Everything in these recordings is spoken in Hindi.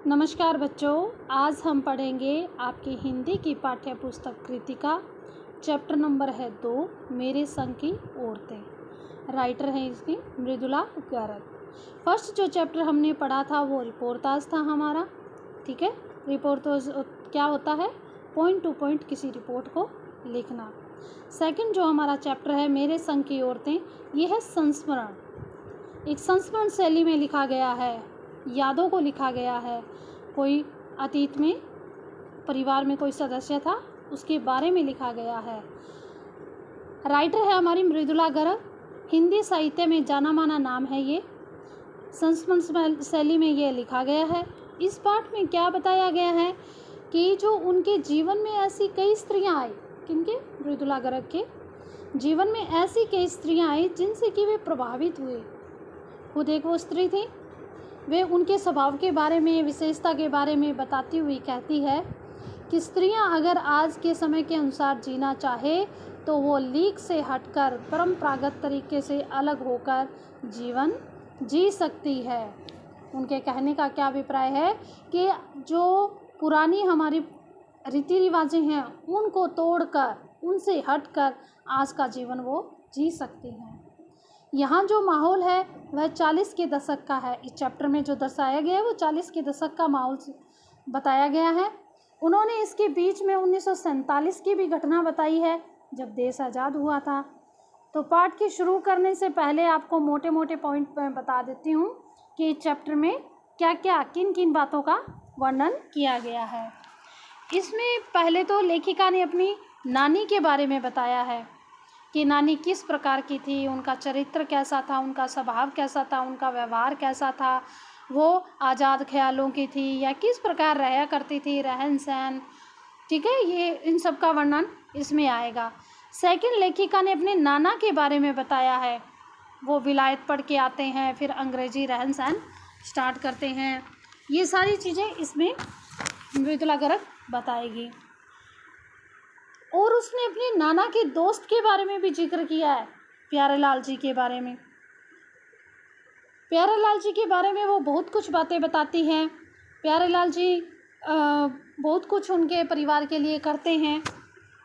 नमस्कार बच्चों, आज हम पढ़ेंगे आपकी हिंदी की पाठ्य पुस्तक कृतिका। चैप्टर नंबर है 2, मेरे संग की औरतें। राइटर हैं इसकी मृदुला गर्ग। फर्स्ट जो चैप्टर हमने पढ़ा था वो रिपोर्टाज था हमारा, ठीक है। रिपोर्टाज क्या होता है? पॉइंट टू पॉइंट किसी रिपोर्ट को लिखना। सेकंड जो हमारा चैप्टर है मेरे संग की औरतें, ये है संस्मरण। एक संस्मरण शैली में लिखा गया है, यादों को लिखा गया है। कोई अतीत में परिवार में कोई सदस्य था, उसके बारे में लिखा गया है। राइटर है हमारी मृदुला गर्ग। हिंदी साहित्य में जाना माना नाम है ये। संस्मरण शैली में ये लिखा गया है। इस पाठ में क्या बताया गया है कि जो उनके जीवन में ऐसी कई स्त्रियां आई, किनके? मृदुला गर्ग के जीवन में ऐसी कई स्त्रियां आई जिनसे कि वे प्रभावित हुए। खुद एक वो स्त्री थी। वे उनके स्वभाव के बारे में, विशेषता के बारे में बताती हुई कहती है कि स्त्रियां अगर आज के समय के अनुसार जीना चाहे तो वो लीक से हटकर परंपरागत तरीके से अलग होकर जीवन जी सकती है। उनके कहने का क्या अभिप्राय है कि जो पुरानी हमारी रीति रिवाजें हैं उनको तोड़कर, उनसे हटकर आज का जीवन वो जी सकती हैं। यहाँ जो माहौल है वह 40 के दशक का है। इस चैप्टर में जो दर्शाया गया है वो 40 के दशक का माहौल बताया गया है। उन्होंने इसके बीच में 1947 की भी घटना बताई है जब देश आज़ाद हुआ था। तो पाठ के शुरू करने से पहले आपको मोटे मोटे पॉइंट मैं बता देती हूँ कि इस चैप्टर में क्या क्या, किन किन बातों का वर्णन किया गया है। इसमें पहले तो लेखिका ने अपनी नानी के बारे में बताया है कि नानी किस प्रकार की थी, उनका चरित्र कैसा था, उनका स्वभाव कैसा था, उनका व्यवहार कैसा था, वो आज़ाद ख्यालों की थी या किस प्रकार रहा करती थी, रहन सहन, ठीक है। ये इन सब का वर्णन इसमें आएगा। सेकंड, लेखिका ने अपने नाना के बारे में बताया है। वो विलायत पढ़ के आते हैं, फिर अंग्रेजी रहन सहन स्टार्ट करते हैं। ये सारी चीज़ें इसमें मृदुला गर्ग बताएगी। और उसने अपने नाना के दोस्त के बारे में भी जिक्र किया है, प्यारेलाल जी के बारे में। प्यारेलाल जी के बारे में वो बहुत कुछ बातें बताती हैं। प्यारेलाल जी बहुत कुछ उनके परिवार के लिए करते हैं।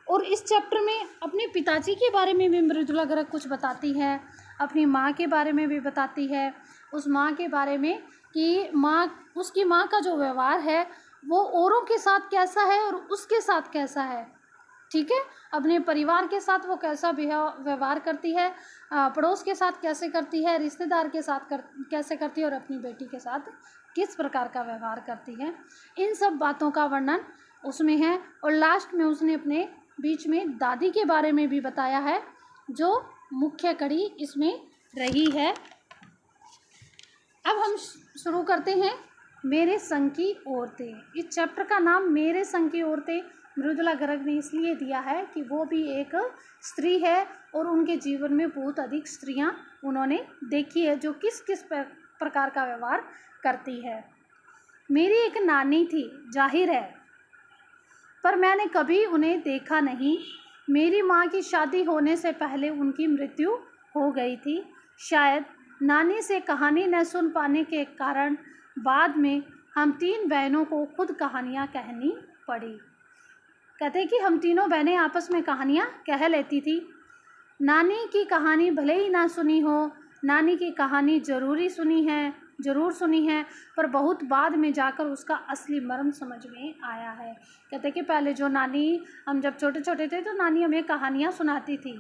और इस चैप्टर में अपने पिताजी के बारे में भी मृदुला गर्ग कुछ बताती है, अपनी माँ के बारे में भी बताती है। उस माँ के बारे में कि उसकी माँ का जो व्यवहार है वो औरों के साथ कैसा है और उसके साथ कैसा है, ठीक है। अपने परिवार के साथ वो कैसा व्यवहार करती है, पड़ोस के साथ कैसे करती है, रिश्तेदार के साथ कैसे करती है और अपनी बेटी के साथ किस प्रकार का व्यवहार करती है। इन सब बातों का वर्णन उसमें है। और लास्ट में उसने अपने बीच में दादी के बारे में भी बताया है, जो मुख्य कड़ी इसमें रही है। अब हम शुरू करते हैं मेरे संग की औरतें। इस चैप्टर का नाम मेरे संग की औरतें मृदुला गर्ग ने इसलिए दिया है कि वो भी एक स्त्री है और उनके जीवन में बहुत अधिक स्त्रियां उन्होंने देखी है जो किस किस प्रकार का व्यवहार करती है। मेरी एक नानी थी, जाहिर है, पर मैंने कभी उन्हें देखा नहीं। मेरी माँ की शादी होने से पहले उनकी मृत्यु हो गई थी। शायद नानी से कहानी न सुन पाने के कारण बाद में हम 3 बहनों को खुद कहानियाँ कहनी पड़ी। कहते कि हम तीनों बहनें आपस में कहानियाँ कह लेती थी। नानी की कहानी भले ही ना सुनी हो, नानी की कहानी ज़रूर सुनी है, पर बहुत बाद में जाकर उसका असली मर्म समझ में आया है। कहते कि पहले जो नानी, हम जब छोटे छोटे थे तो नानी हमें कहानियाँ सुनाती थी,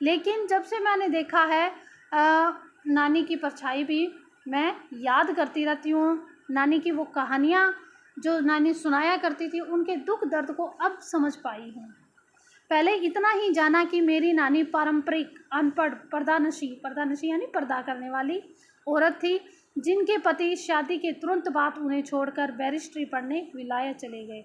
लेकिन जब से मैंने देखा है नानी की परछाई भी मैं याद करती रहती हूँ। नानी की वो कहानियाँ जो नानी सुनाया करती थी, उनके दुख दर्द को अब समझ पाई हूँ। पहले इतना ही जाना कि मेरी नानी पारंपरिक अनपढ़ पर्दानशी यानी पर्दा करने वाली औरत थी, जिनके पति शादी के तुरंत बाद उन्हें छोड़कर बैरिस्ट्री पढ़ने विलायत चले गए।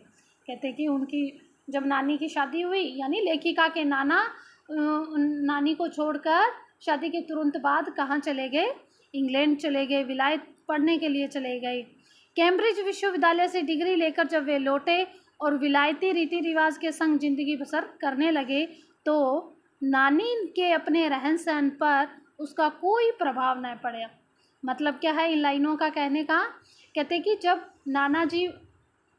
कहते कि उनकी जब नानी की शादी हुई, यानी लेखिका के नाना नानी को छोड़कर शादी के तुरंत बाद कहाँ चले गए? इंग्लैंड चले गए, विलायत पढ़ने के लिए चले गए। कैम्ब्रिज विश्वविद्यालय से डिग्री लेकर जब वे लौटे और विलायती रीति रिवाज के संग जिंदगी बसर करने लगे तो नानी के अपने रहन सहन पर उसका कोई प्रभाव न पड़ा। मतलब क्या है इन लाइनों का कहने का कहते कि जब नाना जी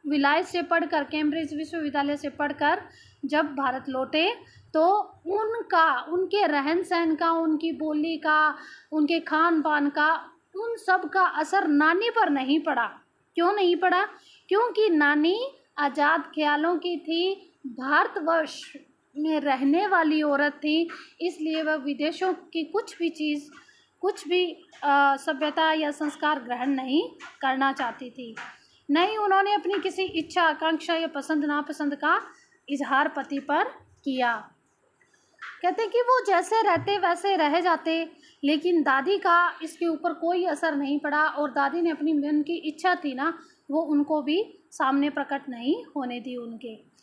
विलायत से पढ़कर, कैम्ब्रिज विश्वविद्यालय से पढ़कर जब भारत लौटे तो उनके रहन सहन का, उनकी बोली का, उनके खान पान का, उन सब का असर नानी पर नहीं पड़ा। क्यों नहीं पड़ा? क्योंकि नानी आज़ाद ख्यालों की थी, भारतवर्ष में रहने वाली औरत थी, इसलिए वह विदेशों की कुछ भी सभ्यता या संस्कार ग्रहण नहीं करना चाहती थी। नहीं उन्होंने अपनी किसी इच्छा, आकांक्षा या पसंद नापसंद का इजहार पति पर किया। कहते कि वो जैसे रहते वैसे रह जाते, लेकिन दादी का इसके ऊपर कोई असर नहीं पड़ा और दादी ने अपनी मन की इच्छा थी ना, वो उनको भी सामने प्रकट नहीं होने दी उनके।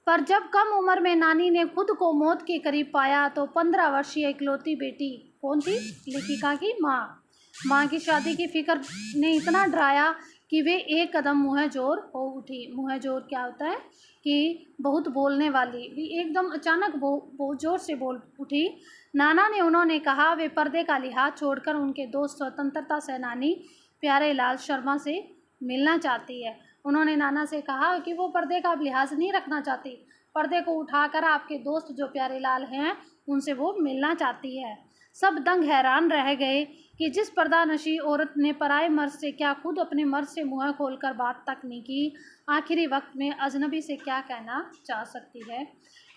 पर जब कम उम्र में नानी ने खुद को मौत के करीब पाया तो 15 वर्षीय इकलौती बेटी, कौन थी? लेखिका की माँ की शादी की फिक्र ने इतना डराया कि वे एक कदम मुँहज़ोर हो उठी। मुँहज़ोर क्या होता है? कि बहुत बोलने वाली भी एकदम अचानक बहुत ज़ोर से बोल उठी। नाना ने उन्होंने कहा वे पर्दे का लिहाज छोड़कर उनके दोस्त स्वतंत्रता सेनानी प्यारेलाल शर्मा से मिलना चाहती है। उन्होंने नाना से कहा कि वो पर्दे का लिहाज नहीं रखना चाहती, पर्दे को उठाकर आपके दोस्त जो प्यारेलाल हैं उनसे वो मिलना चाहती है। सब दंग हैरान रह गए कि जिस पर्दानशी औरत ने पराए मर्द से क्या खुद अपने मर्द से मुँह खोलकर बात तक नहीं की, आखिरी वक्त में अजनबी से क्या कहना चाह सकती है।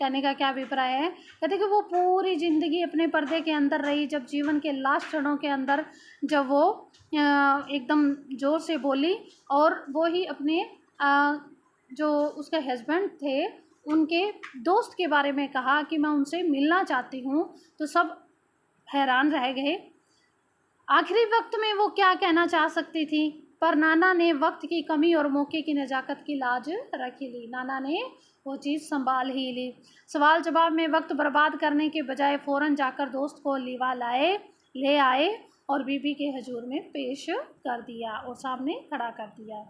कहने का क्या अभिप्राय है? कहते कि वो पूरी ज़िंदगी अपने पर्दे के अंदर रही, जब जीवन के लास्ट क्षणों के अंदर जब वो एकदम ज़ोर से बोली और वो ही अपने जो उसके हस्बैंड थे उनके दोस्त के बारे में कहा कि मैं उनसे मिलना चाहती हूँ, तो सब हैरान रह गए। आखिरी वक्त में वो क्या कहना चाह सकती थी, पर नाना ने वक्त की कमी और मौके की नज़ाकत की लाज रख ली। नाना ने वो चीज़ संभाल ही ली। सवाल जवाब में वक्त बर्बाद करने के बजाय फ़ौरन जाकर दोस्त को ले आए और बीबी के हजूर में पेश कर दिया और सामने खड़ा कर दिया।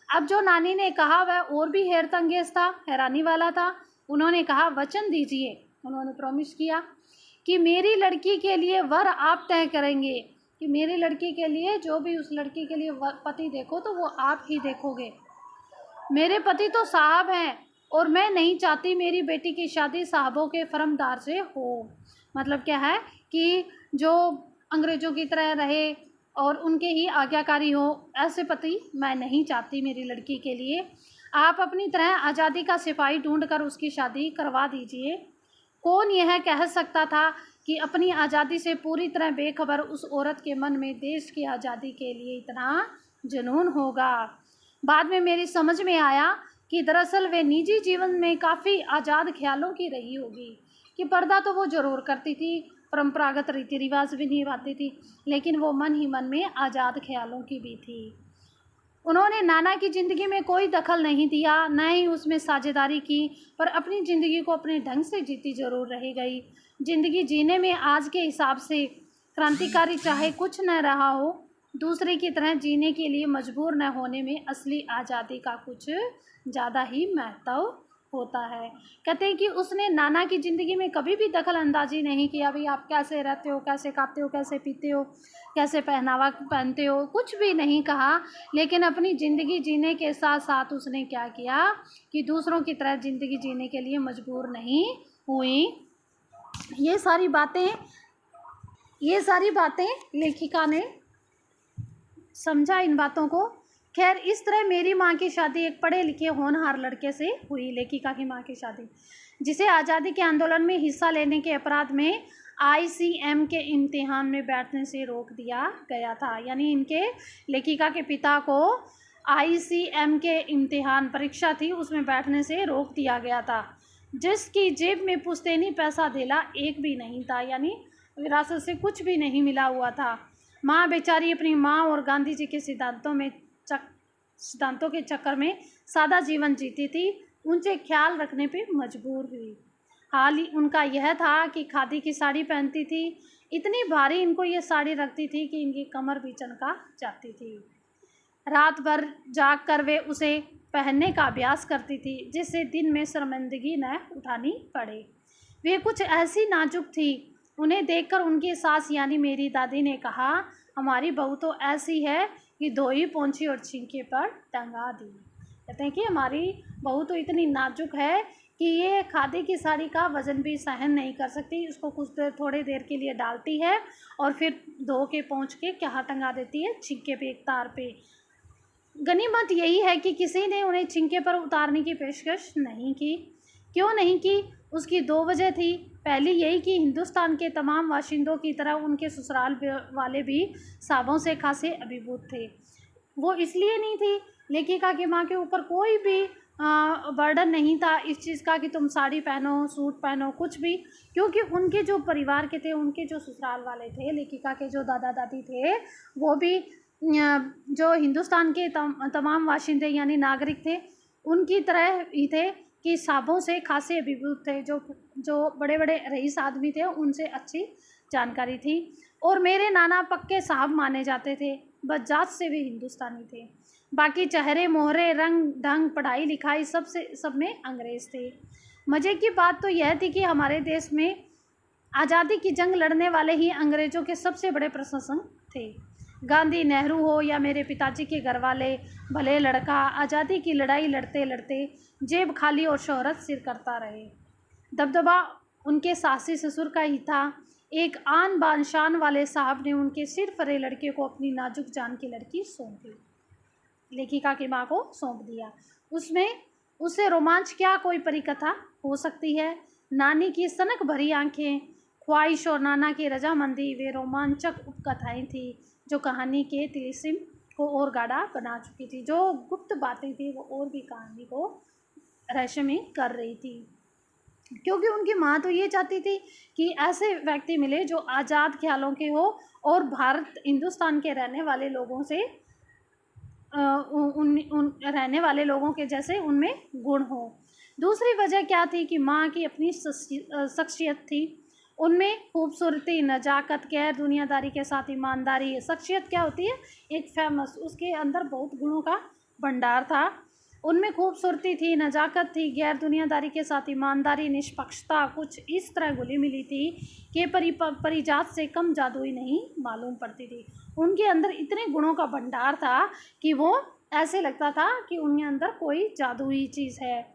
अब जो नानी ने कहा वह और भी हैरतअंगेज़ था, हैरानी वाला था। उन्होंने कहा वचन दीजिए, उन्होंने प्रॉमिस किया कि मेरी लड़की के लिए वर आप तय करेंगे, कि मेरी लड़की के लिए जो भी उस लड़की के लिए पति देखो तो वो आप ही देखोगे। मेरे पति तो साहब हैं और मैं नहीं चाहती मेरी बेटी की शादी साहबों के फर्मदार से हो। मतलब क्या है कि जो अंग्रेज़ों की तरह रहे और उनके ही आज्ञाकारी हो, ऐसे पति मैं नहीं चाहती मेरी लड़की के लिए। आप अपनी तरह आज़ादी का सिपाही ढूंढकर उसकी शादी करवा दीजिए। कौन यह कह सकता था कि अपनी आज़ादी से पूरी तरह बेखबर उस औरत के मन में देश की आज़ादी के लिए इतना जुनून होगा। बाद में मेरी समझ में आया कि दरअसल वे निजी जीवन में काफ़ी आज़ाद ख्यालों की रही होगी, कि पर्दा तो वो ज़रूर करती थी, परंपरागत रीति रिवाज भी निभाती थी, लेकिन वो मन ही मन में आज़ाद ख्यालों की भी थी। उन्होंने नाना की ज़िंदगी में कोई दखल नहीं दिया, न ही उसमें साझेदारी की, पर अपनी ज़िंदगी को अपने ढंग से जीती ज़रूर रह गई। ज़िंदगी जीने में आज के हिसाब से क्रांतिकारी चाहे कुछ न रहा हो, दूसरे की तरह जीने के लिए मजबूर न होने में असली आज़ादी का कुछ ज़्यादा ही महत्व होता है। कहते हैं कि उसने नाना की ज़िंदगी में कभी भी दखल अंदाजी नहीं किया, भाई आप कैसे रहते हो, कैसे खाते हो, कैसे पीते हो, कैसे पहनावा पहनते हो, कुछ भी नहीं कहा। लेकिन अपनी ज़िंदगी जीने के साथ साथ उसने क्या किया कि दूसरों की तरह ज़िंदगी जीने के लिए मजबूर नहीं हुई। ये सारी बातें लेखिका ने समझा इन बातों को। खैर इस तरह मेरी माँ की शादी एक पढ़े लिखे होनहार लड़के से हुई, लेखिका की माँ की शादी, जिसे आज़ादी के आंदोलन में हिस्सा लेने के अपराध में ICM के इम्तिहान में बैठने से रोक दिया गया था। यानी इनके लेखिका के पिता को ICM के इम्तिहान परीक्षा थी, उसमें बैठने से रोक दिया गया था, जिसकी जेब में पुश्तैनी पैसा धेला एक भी नहीं था, यानी विरासत से कुछ भी नहीं मिला हुआ था। माँ बेचारी अपनी माँ और गांधी जी के सिद्धांतों के चक्कर में सादा जीवन जीती थी, उनसे ख्याल रखने पे मजबूर हुई। हाल ही उनका यह था कि खादी की साड़ी पहनती थी, इतनी भारी इनको ये साड़ी रखती थी कि इनकी कमर भी चनका जाती थी। रात भर जाग कर वे उसे पहनने का अभ्यास करती थी, जिससे दिन में शर्मिंदगी न उठानी पड़े। वे कुछ ऐसी नाजुक थी, उन्हें देखकर उनकी सास यानी मेरी दादी ने कहा, हमारी बहू तो ऐसी है कि धोई पोंछी और छिंके पर टंगा दी। कहते हैं कि हमारी बहू तो इतनी नाजुक है कि ये खादी की साड़ी का वज़न भी सहन नहीं कर सकती, इसको कुछ देर थोड़ी देर के लिए डालती है और फिर धो के पोंछ के क्या टंगा देती है, छिंके पे, एक तार पे। गनीमत यही है कि किसी ने उन्हें छिंके पर उतारने की पेशकश नहीं की। क्यों नहीं की? उसकी दो वजह थी। पहली यही कि हिंदुस्तान के तमाम बाशिंदों की तरह उनके ससुराल वाले भी साबों से खासे अभिभूत थे। वो इसलिए नहीं थी, लेखिका की माँ के ऊपर कोई भी बर्डन नहीं था इस चीज़ का कि तुम साड़ी पहनो, सूट पहनो, कुछ भी, क्योंकि उनके जो परिवार के थे, उनके जो ससुराल वाले थे, लेखिका के जो दादा दादी थे, वो भी जो हिंदुस्तान के तमाम वाशिंदे यानी नागरिक थे, उनकी तरह ही थे कि साबों से खासे अभिभूत थे। जो बड़े बड़े रईस आदमी थे, उनसे अच्छी जानकारी थी। और मेरे नाना पक्के साहब माने जाते थे, बजात से भी हिंदुस्तानी थे। बाकी चेहरे मोहरे, रंग ढंग, पढ़ाई लिखाई सब में अंग्रेज़ थे। मज़े की बात तो यह थी कि हमारे देश में आज़ादी की जंग लड़ने वाले ही अंग्रेज़ों के सबसे बड़े प्रशंसक थे। गांधी, नेहरू हो या मेरे पिताजी के घर वाले, भले लड़का आज़ादी की लड़ाई लड़ते लड़ते जेब खाली और शोहरत सिर करता रहे। दबदबा उनके सासी ससुर का ही था। एक आन बान शान वाले साहब ने उनके सिर फरे लड़के को अपनी नाजुक जान की लड़की सौंप दी, लेखिका की माँ को सौंप दिया। उससे रोमांच क्या कोई परिकथा हो सकती है? नानी की सनक भरी आंखें, ख्वाहिश और नाना की रजामंदी, वे रोमांचक उपकथाएं थी जो कहानी के तिलिस्म को और गाढ़ा बना चुकी थी। जो गुप्त बातें थी वो और भी कहानी को रहस्यमय कर रही थी, क्योंकि उनकी माँ तो ये चाहती थी कि ऐसे व्यक्ति मिले जो आज़ाद ख्यालों के हो और भारत हिंदुस्तान के रहने वाले लोगों से रहने वाले लोगों के जैसे उनमें गुण हो। दूसरी वजह क्या थी कि माँ की अपनी शख्सियत थी, उनमें खूबसूरती, नज़ाकत, गैर दुनियादारी के साथ ईमानदारी। शख्सियत क्या होती है? एक फेमस, उसके अंदर बहुत गुणों का भंडार था। उनमें खूबसूरती थी, नज़ाकत थी, गैर दुनियादारी के साथ ईमानदारी, निष्पक्षता कुछ इस तरह घुली मिली थी कि परिजात से कम जादुई नहीं मालूम पड़ती थी। उनके अंदर इतने गुणों का भंडार था कि वो ऐसे लगता था कि उनके अंदर कोई जादुई चीज़ है।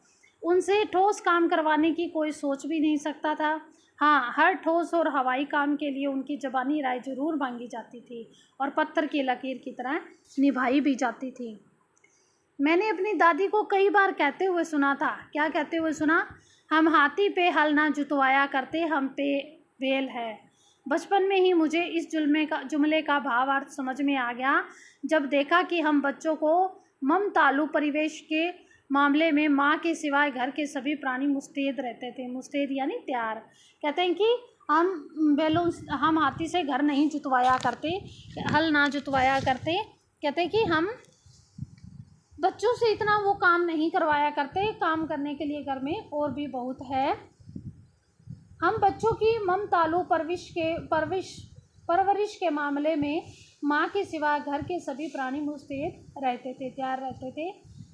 उनसे ठोस काम करवाने की कोई सोच भी नहीं सकता था। हाँ, हर ठोस और हवाई काम के लिए उनकी ज़बानी राय ज़रूर मांगी जाती थी और पत्थर की लकीर की तरह निभाई भी जाती थी। मैंने अपनी दादी को कई बार कहते हुए सुना था। क्या कहते हुए सुना? हम हाथी पे हल ना जुतवाया करते, हम पे बैल है। बचपन में ही मुझे इस जुमले का भावार्थ समझ में आ गया जब देखा कि हम बच्चों को ममतालू परिवेश के मामले में माँ के सिवाय घर के सभी प्राणी मुस्तैद रहते थे। मुस्तैद यानी तैयार। कहते हैं कि हम हाथी से घर नहीं जुतवाया करते, हल ना जुतवाया करते। कहते हैं कि हम बच्चों से इतना वो काम नहीं करवाया करते, काम करने के लिए घर में और भी बहुत है। हम बच्चों की ममतालू परवरिश के मामले में माँ के सिवा घर के सभी प्राणी मुस्तैद रहते थे, तैयार रहते थे।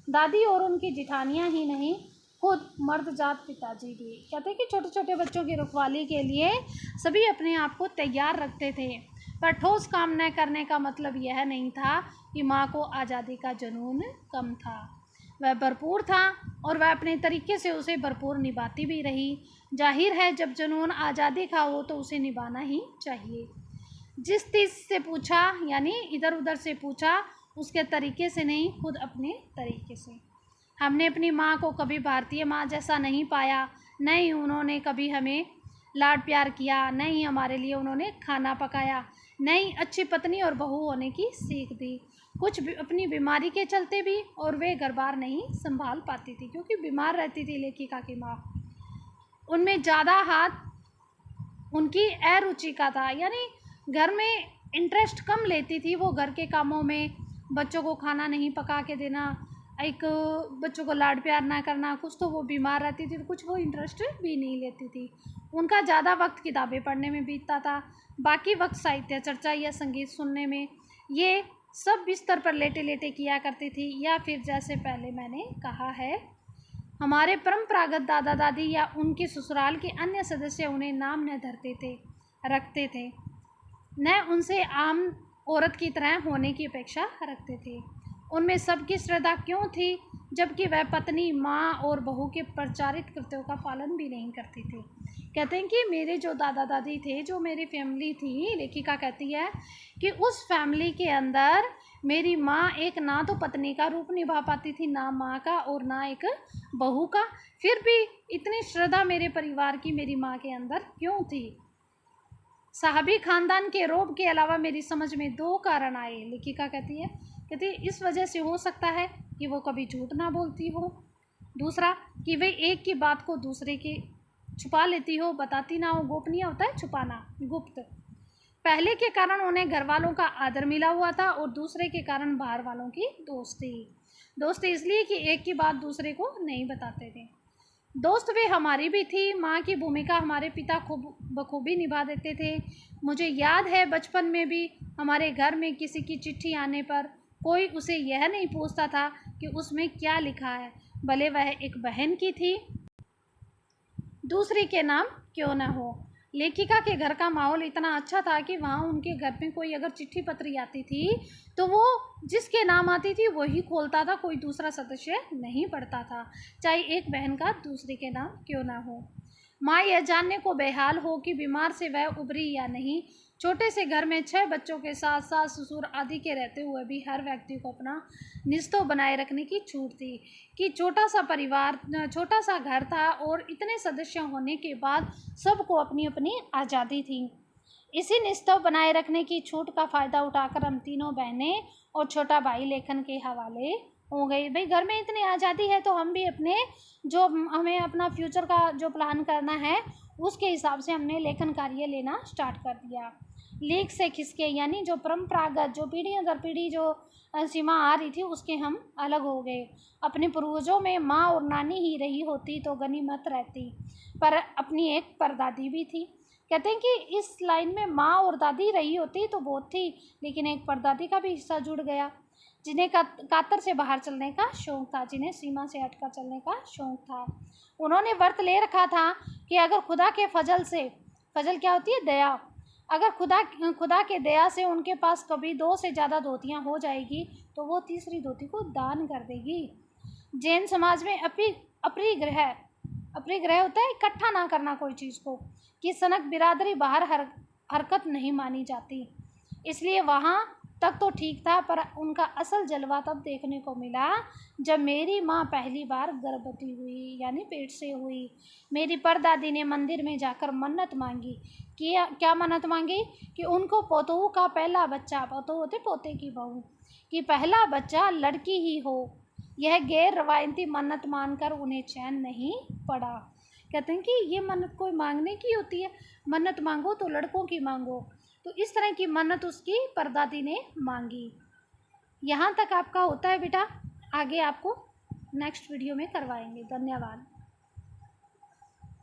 दादी और उनकी जिठानियाँ ही नहीं, खुद मर्दजात पिताजी भी। कहते हैं कि छोटे छोटे बच्चों की रखवाली के लिए सभी अपने आप को तैयार रखते थे, पर ठोस काम न करने का मतलब यह नहीं था कि माँ को आज़ादी का जुनून कम था। वह भरपूर था और वह अपने तरीके से उसे भरपूर निभाती भी रही। जाहिर है, जब जुनून आज़ादी का हो तो उसे निभाना ही चाहिए। जिस चीज़ से पूछा यानी इधर उधर से पूछा, उसके तरीके से नहीं, खुद अपने तरीके से। हमने अपनी माँ को कभी भारतीय माँ जैसा नहीं पाया, नहीं उन्होंने कभी हमें लाड प्यार किया, नहीं हमारे लिए उन्होंने खाना पकाया, नहीं अच्छी पत्नी और बहू होने की सीख दी। कुछ भी अपनी बीमारी के चलते भी, और वे घर बार नहीं संभाल पाती थी क्योंकि बीमार रहती थी लेखिका की माँ। उनमें ज़्यादा हाथ उनकी अरुचि का था, यानी घर में इंटरेस्ट कम लेती थी वो घर के कामों में। बच्चों को खाना नहीं पका के देना, एक बच्चों को लाड प्यार ना करना, कुछ तो वो बीमार रहती थी, कुछ वो इंटरेस्ट भी नहीं लेती थी। उनका ज़्यादा वक्त किताबें पढ़ने में बीतता था, बाकी वक्त साहित्य चर्चा या संगीत सुनने में। ये सब बिस्तर पर लेटे लेटे किया करती थी, या फिर जैसे पहले मैंने कहा है, हमारे परंपरागत दादा दादी या उनके ससुराल के अन्य सदस्य उन्हें नाम न धरते थे, रखते थे, न उनसे आम औरत की तरह होने की अपेक्षा रखते थे। उनमें सबकी श्रद्धा क्यों थी, जबकि वह पत्नी, माँ और बहू के प्रचारित कृत्यों का पालन भी नहीं करती थी। कहते हैं कि मेरे जो दादा दादी थे, जो मेरी फैमिली थी, लेखिका कहती है कि उस फैमिली के अंदर मेरी माँ एक ना तो पत्नी का रूप निभा पाती थी, ना माँ का और ना एक बहू का, फिर भी इतनी श्रद्धा मेरे परिवार की मेरी माँ के अंदर क्यों थी। साहबी खानदान के रोब के अलावा मेरी समझ में 2 कारण आए। लेखिका कहती है इस वजह से हो सकता है कि वो कभी झूठ ना बोलती हो, दूसरा कि वे एक की बात को दूसरे के छुपा लेती हो, बताती ना हो। गोपनीय होता है छुपाना, गुप्त। पहले के कारण उन्हें घर वालों का आदर मिला हुआ था और दूसरे के कारण बाहर वालों की दोस्ती इसलिए कि एक की बात दूसरे को नहीं बताते थे। दोस्त वे हमारी भी थी। माँ की भूमिका हमारे पिता खूब बखूबी निभा देते थे। मुझे याद है बचपन में भी हमारे घर में किसी की चिट्ठी आने पर कोई उसे यह नहीं पूछता था कि उसमें क्या लिखा है, भले वह एक बहन की थी, दूसरी के नाम क्यों न हो। लेखिका के घर का माहौल इतना अच्छा था कि वहाँ उनके घर में कोई अगर चिट्ठी पत्री आती थी तो वो जिसके नाम आती थी वही खोलता था, कोई दूसरा सदस्य नहीं पढ़ता था, चाहे एक बहन का दूसरे के नाम क्यों ना हो। माँ यह जानने को बेहाल हो कि बीमार से वह उबरी या नहीं। छोटे से घर में 6 बच्चों के साथ सास ससुर आदि के रहते हुए भी हर व्यक्ति को अपना निस्तों बनाए रखने की छूट थी कि छोटा सा परिवार, छोटा सा घर था और इतने सदस्य होने के बाद सबको अपनी अपनी आज़ादी थी। इसी निस्तों बनाए रखने की छूट का फ़ायदा उठाकर हम तीनों बहनें और छोटा भाई लेखन के हवाले हो गई। भाई घर में इतनी आज़ादी है तो हम भी अपने जो हमें अपना फ्यूचर का जो प्लान करना है उसके हिसाब से हमने लेखन कार्य लेना स्टार्ट कर दिया। लीक से खिसके यानी जो परंपरागत जो पीढ़ी दर पीढ़ी जो सीमा आ रही थी उसके हम अलग हो गए। अपने पूर्वजों में माँ और नानी ही रही होती तो गनीमत रहती, पर अपनी एक परदादी भी थी। कहते हैं कि इस लाइन में माँ और दादी रही होती तो बहुत थी, लेकिन एक परदादी का भी हिस्सा जुड़ गया, जिन्हें कातर से बाहर चलने का शौक़ था, जिन्हें सीमा से हटकर चलने का शौक़ था। उन्होंने व्रत ले रखा था कि अगर खुदा के फजल क्या होती है, दया, अगर खुदा के दया से उनके पास कभी 2 से ज़्यादा धोतियाँ हो जाएगी तो वो तीसरी धोती को दान कर देगी। जैन समाज में अपरिग्रह होता है इकट्ठा ना करना कोई चीज़ को, कि सनक बिरादरी बाहर हरकत नहीं मानी जाती, इसलिए वहाँ तक तो ठीक था। पर उनका असल जलवा तब देखने को मिला जब मेरी माँ पहली बार गर्भवती हुई, यानी पेट से हुई। मेरी परदादी ने मंदिर में जाकर मन्नत मांगी कि क्या मन्नत मांगी कि उनको पोतों का पहला बच्चा, पोतों होते पोते की बहू, कि पहला बच्चा लड़की ही हो। यह गैर रवायती मन्नत मानकर उन्हें चैन नहीं पड़ा। कहते हैं कि ये मन्नत कोई मांगने की होती है, मन्नत मांगो तो लड़कों की मांगो। तो इस तरह की मन्नत उसकी परदादी ने मांगी। यहाँ तक आपका होता है बेटा, आगे आपको नेक्स्ट वीडियो में करवाएंगे। धन्यवाद।